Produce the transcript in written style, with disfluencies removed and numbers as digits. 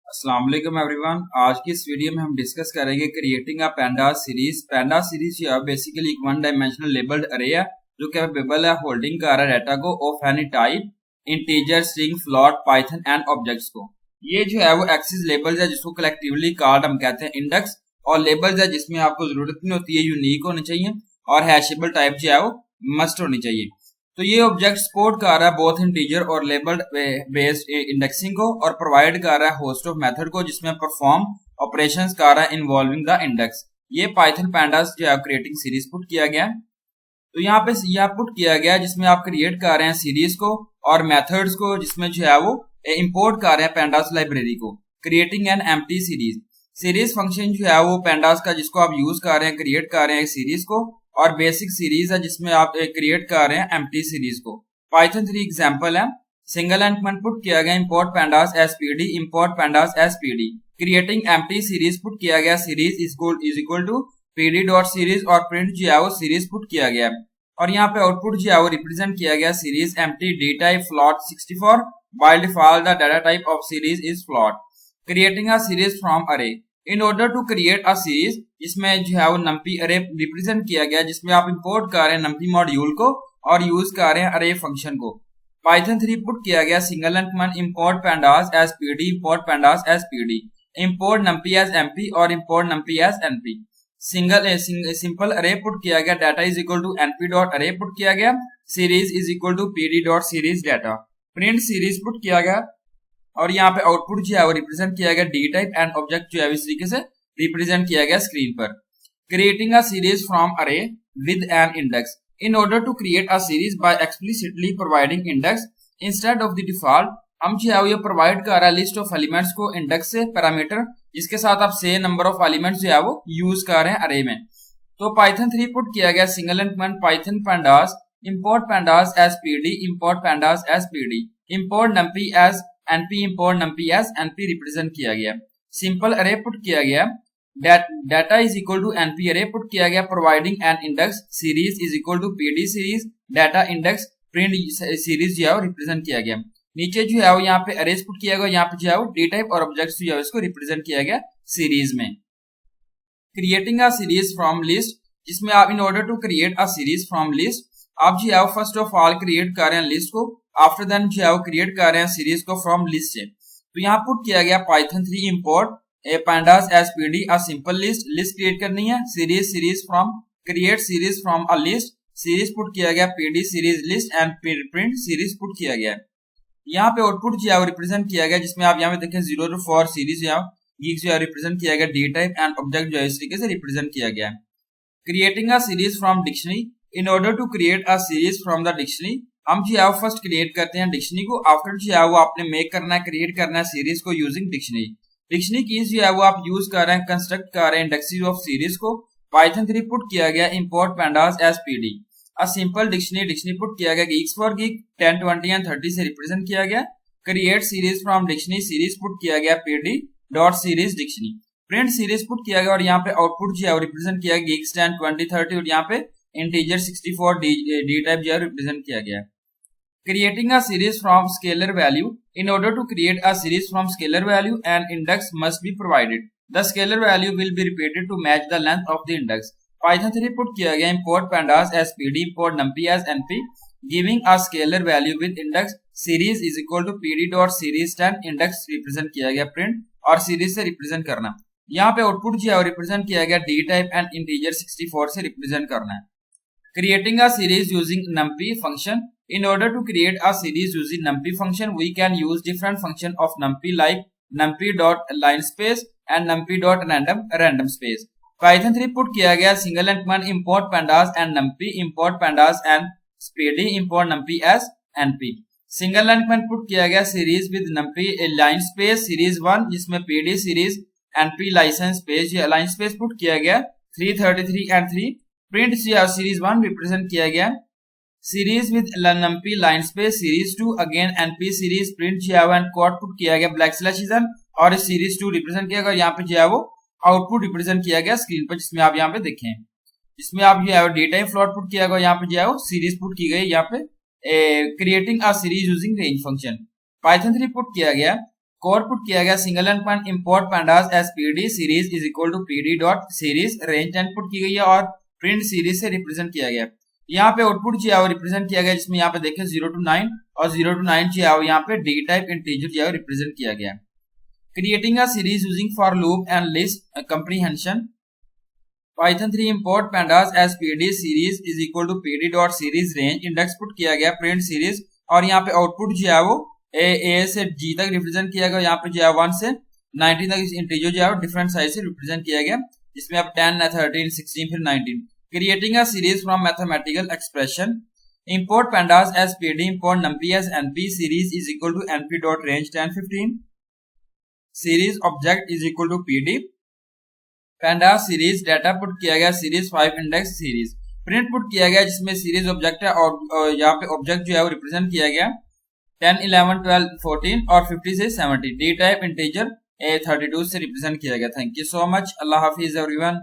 अस्सलाम वालेकुम एवरीवन। आज की इस वीडियो में हम डिस्कस करेंगे creating a pandas series. pandas series जो है बेसिकली एक वन डायमेंशनल लेबल्ड अरे है जो कैपेबल है होल्डिंग कर रहा है डाटा को of any type, integer, string, float, Python and objects को। ये जो है वो एक्सिस लेबल्स है जिसको कलेक्टिवली कॉल्ड हम कहते हैं इंडेक्स, और लेबल्स है जिसमें आपको जरूरत नहीं होती है, यूनिक होनी चाहिए और हैशेबल टाइप जो है वो मस्ट होनी चाहिए। तो ये ऑब्जेक्ट सपोर्ट कर रहा है बोथ इंटीजर और लेबल्ड बेस्ड इंडेक्सिंग को, और प्रोवाइड कर रहा है होस्ट ऑफ मेथड को जिसमें परफॉर्म ऑपरेशंस कर रहा है इन्वॉल्विंग द इंडेक्स। ये पाइथन पैंडास जो है क्रिएटिंग सीरीज पुट किया गया है। तो यहाँ पे यह पुट किया गया है जिसमें आप क्रिएट कर रहे हैं सीरीज को और मेथड्स को, जिसमें जो है वो इंपोर्ट कर रहे हैं पैंडास लाइब्रेरी को। Creating an empty series, series function जो है वो पैंडास का जिसको आप यूज कर रहे हैं, क्रिएट कर रहे हैं सीरीज को, और बेसिक सीरीज है जिसमें आप क्रिएट कर रहे हैं एम्प्टी सीरीज को। पाइथन 3 एग्जांपल है। सिंगल एंड पुट किया गया import pandas as pd, import pandas as pd. Creating empty series put किया गया series is equal to PD dot series, और प्रिंट जो है वो सीरीज पुट किया गया, और यहाँ पे आउटपुट जो है वो रिप्रेजेंट किया गया series empty D type float 64। By default the data type of series is float. Creating a series from array, in order to create a series जिसमें जो है वो नम्पी अरे रिप्रेजेंट किया गया, जिसमें आप इंपोर्ट कर रहे हैं नम्पी मॉड्यूल को और यूज कर रहे हैं अरे फंक्शन को। पाइथन 3 पुट किया गया single and import pandas as PD, import pandas as PD, import NumPy as MP और import NumPy as NP. Simple array put किया गया, data is equal to NP dot array put किया गया, series is equal to PD dot series data. Print series put किया गया, और यहाँ पे आउटपुट जो है वो रिप्रेजेंट किया गया डी टाइप एंड ऑब्जेक्ट जो है इस तरीके से रिप्रेजेंट किया गया स्क्रीन पर। Creating a series from array with an index, in order to create a series by explicitly providing index instead of the default, हम जो है वो ये प्रोवाइड कर रहा है लिस्ट ऑफ एलिमेंट्स को इंडेक्स से पैरामीटर, जिसके साथ आप से नंबर ऑफ एलिमेंट्स जो है वो यूज कर रहे हैं अरे में। तो पाइथन 3 पुट किया गया single and Python pandas import pandas as PD, import pandas as PD, import NumPy as NP, import NumPy as NP represent किया गया। सिंपल अरे पुट किया गया, data is equal to NP array put किया गया, providing an index, series is equal to PD series data index, print series जो है वो represent किया गया। नीचे जो है वो यहाँ पे अरेज पुट किया गया, यहाँ पे जो है वो डी टाइप और ऑब्जेक्ट्स जो है इसको रिप्रेजेंट किया गया सीरीज में। Creating a series from list, जिसमें आप in order to create a series from list, आप जो है फर्स्ट ऑफ ऑल क्रिएट कर रहे हैं लिस्ट को, आफ्टर देन जो है वो क्रिएट कर रहे हैं सीरीज को फ्रॉम लिस्ट से। तो यहाँ पुट किया गया Python 3 import pandas as PD a simple list, list create करनी है, series from, create series from a list, series put किया गया PD series list and print series put किया गया। यहाँ पे आउटपुट जो है वो रिप्रेजेंट किया गया, जिसमें आप यहाँ पे देखें 0 to 4 सीरीज जो है रिप्रेजेंट किया गया डी टाइप एंड ऑब्जेक्ट जो है इस तरीके से रिप्रेजेंट किया गया। Creating a series from dictionary, in order to create a series from the dictionary, हम जो है फर्स्ट क्रिएट करते हैं डिक्शनरी को, आफ्टर जो है वो आपने मेक करना है, क्रिएट करना है सीरीज को यूजिंग डिक्शनरी। डिक्शनरी कीज जो है वो आप यूज कर रहे हैं, कंस्ट्रक्ट कर रहे हैं इंडेक्सेस ऑफ सीरीज को। पाइथन 3 पुट किया गया import pandas as PD, a simple dictionary put किया गया गीक्स फॉर गीक 10, 20 एंड 30 से रिप्रेजेंट किया गया। Create series from dictionary, series put किया गया PD dot series dictionary, print series put किया गया, और यहाँ पे आउटपुट जो है वो रिप्रेजेंट किया गया गीक्स 10, 20, 30, और यहाँ पे इंटीजर 64 डी टाइप जो है रिप्रेजेंट किया गया। Creating a series from scalar value, in order to create a series from scalar value, an index must be provided. The scalar value will be repeated to match the length of the index. Python 3 put किया गया import pandas as pd, import numpy as np, giving a scalar value with index series is equal to pd dot series 10, index represent किया गया print और series से represent करना। यहाँ पे output जो है represent किया गया d type and integer 64 से represent करना है। Creating a series using numpy function, in order to create a series using numpy function, we can use different function of numpy like numpy dot linspace and numpy dot random space. Python 3 put किया गया single and import pandas and numpy, import pandas and pd, import numpy as np. Single and put किया गया series with numpy linspace series 1, जिसमें pd series np linspace, linspace put किया गया 333 and 3, print series 1 represent किया गया। Series with numpy linspace series 2, again np series, print जो है and code put किया गया ब्लैक स्लैश और सीरीज 2 रिप्रेजेंट किया गया। यहाँ पे जो है वो आउटपुट रिप्रेजेंट किया गया स्क्रीन पर, जिसमें आप यहाँ पे देखें, जिसमें आप जो है डे टाइम फ्लोट पुट किया गया, यहाँ पे जो है वो सीरीज पुट की गई। यहाँ पे creating a series using range function, Python 3 put किया गया कोड पुट किया गया single and point import pandas as pd series is equal to PD dot series range and put की गई है और प्रिंट सीरीज से रिप्रेजेंट किया गया। यहाँ पे आउटपुट जो है वो रिप्रेजेंट किया गया जिसमें यहाँ पे देखें 0 to 9 और 0 to 9 जो है वो यहाँ पे डी टाइप इंटीजर जो है रिप्रेजेंट किया गया। Creating a series using for loop and list comprehension Python 3 import pandas as pd series is equal to PD dot series range index put किया गया प्रिंट सीरीज और यहाँ पे आउटपुट जो है वो ए से जी तक रिप्रेजेंट किया गया। यहाँ पे जो है 1 से 19 तक इंटीजर जो है डिफरेंट साइज से रिप्रेजेंट किया गया जिसमें अब 10, 13, 16 फिर 19। Creating a series from mathematical expression import pandas as pd import numpy as np series is equal to np dot range 10, 15 series object is equal to pd pandas series data put किया गया series 5 index series print put किया गया जिसमें series object है और यहाँ पे object जो है वो रिप्रेजेंट किया गया 10, 11, 12, 14 और 50 से 70 डी टाइप इंटीजर 32 से रिप्रेजेंट किया गया। Thank you so much. Allah Hafiz everyone.